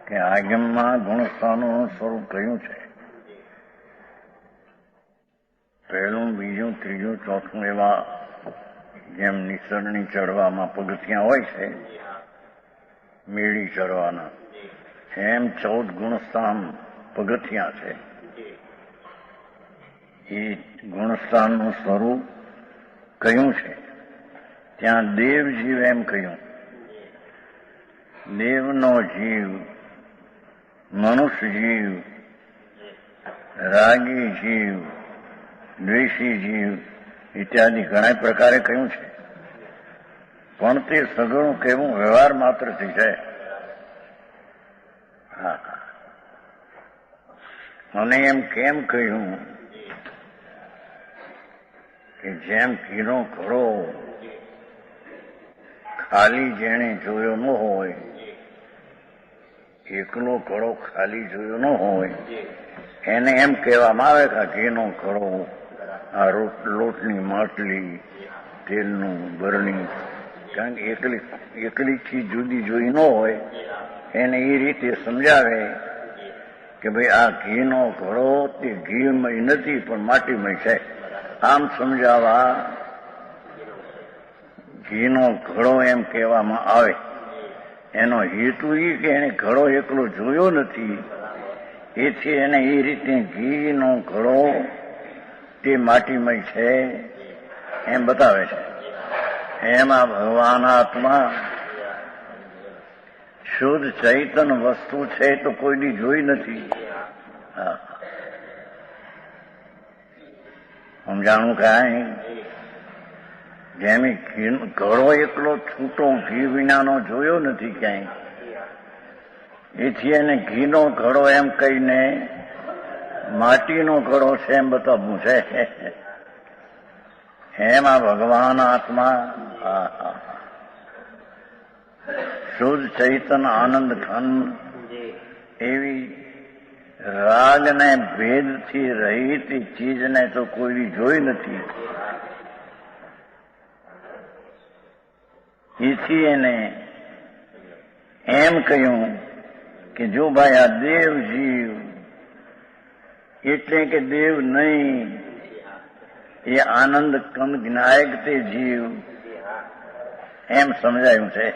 કે આગમમાં ગુણસ્થાનોનું સ્વરૂપ કયું છે? પહેલું, બીજું, ત્રીજું, ચોથું એવા જેમ નિસરણી ચડવામાં પગથિયાં હોય છે, મેળી ચડવાના, એમ 14 ગુણસ્થાન પગથિયાં છે. એ ગુણસ્થાનનું સ્વરૂપ કયું છે? ત્યાં દેવ જીવ એમ કહ્યું. દેવનો જીવ, મનુષ્ય જીવ, રાગી જીવ, દ્વેષી જીવ ઇત્યાદિ ઘણા પ્રકારે કહ્યું છે. પણ તે સગળું કેવું વ્યવહાર માત્રથી છે. અને એમ કેમ કહ્યું કે જેમ ઘીનો ઘડો ખાલી જેણે જોયો ન હોય, એકલો ઘડો ખાલી જોયો ન હોય, એને એમ કહેવામાં આવે કે ઘીનો ઘડો, આ લોટની માટલી, તેલનું બરણી, કારણ કે એકલી ચીજ જુદી જોઈ ન હોય, એને એ રીતે સમજાવે કે ભાઈ આ ઘીનો ઘડો તે ઘીમય નથી પણ માટીમય છે. આમ સમજાવવા ઘીનો ઘડો એમ કહેવામાં આવે. એનો હેતુ એ કે એને ઘડો એકલો જોયો નથી, એથી એને એ રીતે ઘીનો ઘડો તે માટીમય છે એમ બતાવે છે. એમાં ભગવાન આત્મા શુદ્ધ ચૈતન વસ્તુ છે તો કોઈની જોઈ નથી. સમજાણું કાંઈ? જેમ ઘડો એકલો છૂટો ઘી વિનાનો જોયો નથી ક્યાંય, એથી એને ઘીનો ઘડો એમ કહીને માટીનો ઘડો છે એમ બતાવવું છે. એમાં ભગવાન આત્મા શુદ્ધ ચૈતન આનંદ ખંડ એવી રાગને ભેદથી રહિત ચીજને તો કોઈ જોઈ નથી. એથી એને એમ કહ્યું કે જો ભાઈ આ દેવ જીવ એટલે કે દેવ નહીં, એ આનંદ કંદ જ્ઞાયક તે જીવ એમ સમજાયું છે.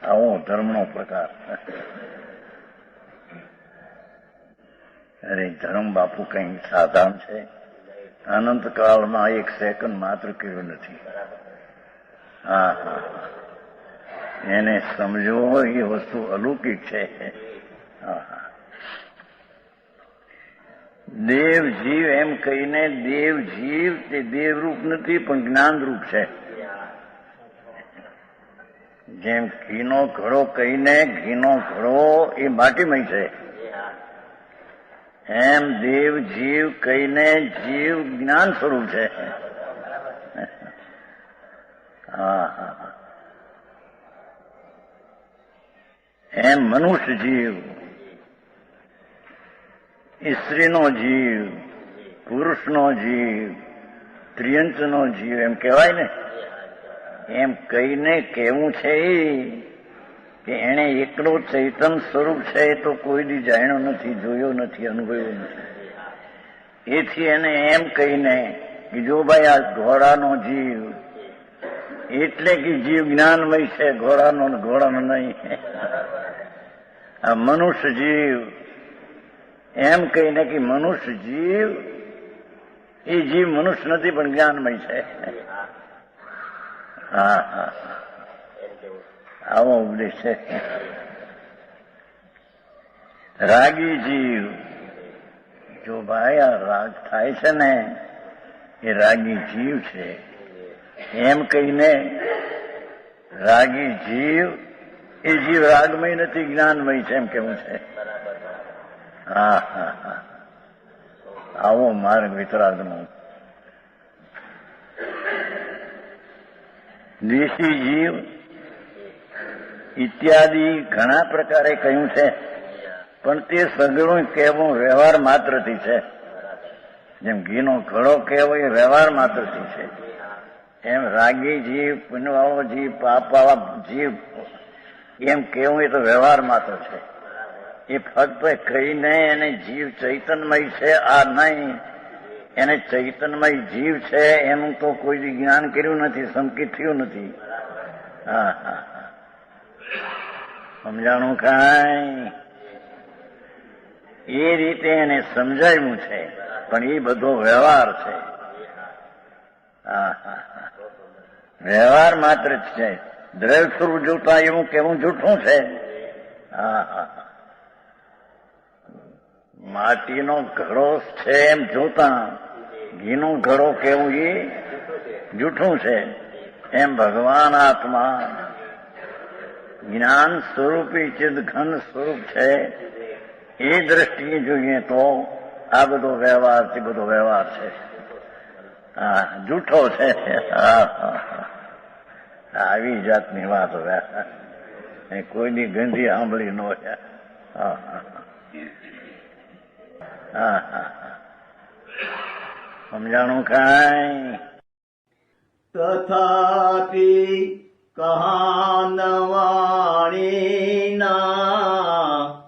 આવો ધર્મનો પ્રકાર. અરે ધર્મ બાપુ કઈ સાધારણ છે? અનંત કાળમાં એક સેકન્ડ માત્ર કર્યું નથી. એને સમજવો એ વસ્તુ અલૌકિક છે. દેવ જીવ એમ કહીને દેવ જીવ તે દેવરૂપ નથી પણ જ્ઞાનરૂપ છે. જેમ ઘીનો ઘડો કહીને ઘીનો ઘડો એ માટીમય છે, એમ દેવ જીવ કહીને જીવ જ્ઞાન સ્વરૂપ છે. એમ મનુષ્ય જીવ, સ્ત્રીનો જીવ, પુરુષનો જીવ, ત્રિયંચનો જીવ એમ કહેવાય ને, એમ કહીને કહેવું છે કે એને એકલો ચૈતન સ્વરૂપ છે તો કોઈ દી જાણ્યો નથી, જોયો નથી, અનુભવ્યો નથી. એથી એને એમ કહીને કે જો ભાઈ આ ઘોડાનો જીવ એટલે કે જીવ જ્ઞાનમય છે, ઘોડાનો નહીં. આ મનુષ્ય જીવ એમ કહીને કે મનુષ્ય જીવ એ જીવ મનુષ્ય નથી પણ જ્ઞાનમય છે. આવો ઉપદેશ છે. રાગી જીવ, જો ભાઈ આ રાગ થાય છે ને એ રાગી જીવ છે એમ કહીને રાગી જીવ એ જીવ રાગમય નથી, જ્ઞાનમય છે એમ કેવું છે. આવો માર્ગ વિતરાગનો. દ્વેષી જીવ ઇત્યાદિ ઘણા પ્રકારે કહ્યું છે, પણ તે સગળું કહેવું વ્યવહાર માત્રથી છે. જેમ ઘીનો ઘડો કહેવો એ વ્યવહાર માત્રથી છે, એમ રાગી જીવ, પુણ્યવાળો જીવ, પાપવાળા જીવ એમ કેવું એ તો વ્યવહાર માત્ર છે. એ ફક્ત કહીને એને જીવ ચૈતન્યમય છે આ નહીં, એને ચૈતન્યમય જીવ છે એનું તો કોઈ જ્ઞાન કર્યું નથી, સંકિત થયું નથી. હા હા હા, સમજાણું કાંઈ? એ રીતે એને સમજાવ્યું છે, પણ એ બધો વ્યવહાર છે. હા હા હા, વ્યવહાર માત્ર જ છે. દ્રવ્ય સ્વરૂપ જોતા એવું કેવું જૂઠું છે. હા હા, માટીનો ઘડો છે એમ જોતા ઘીનો ઘડો કેવું એ જૂઠું છે. એમ ભગવાન આત્મા જ્ઞાન સ્વરૂપી ચિદઘન સ્વરૂપ છે. એ દ્રષ્ટિએ જોઈએ તો આ બધો વ્યવહાર તે બધો વ્યવહાર છે. હા, જૂઠો છે. હા હા, આવી જાતની વાત વ્યવહાર કોઈની ગંધી સાંભળી ન હોય. હા હા હા હા, સમજાણું કાંઈ? તથાપિ કહાનવાણીના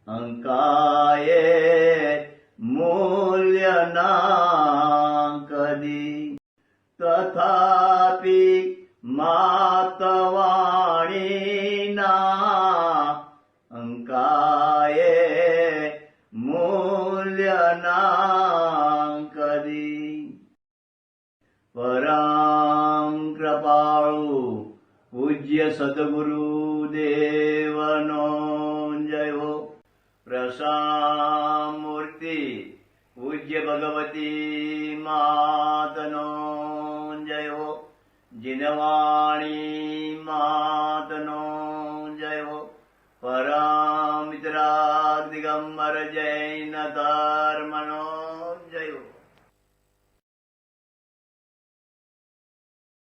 અંકાયે મૂલ્યના કદી, તથાપિ માતવાણીના અંકાયે મૂલ્યના કદી. પરમ કૃપાળુ પૂજ્ય સદગુરુ દેવનો જયો. પ્રસામૂર્તિ પૂજ્ય ભગવતી માતનો જયો. જીનવાણી માતનો જયો. પરમ મિત્રાગ દિગંબર જૈન ધર્મનો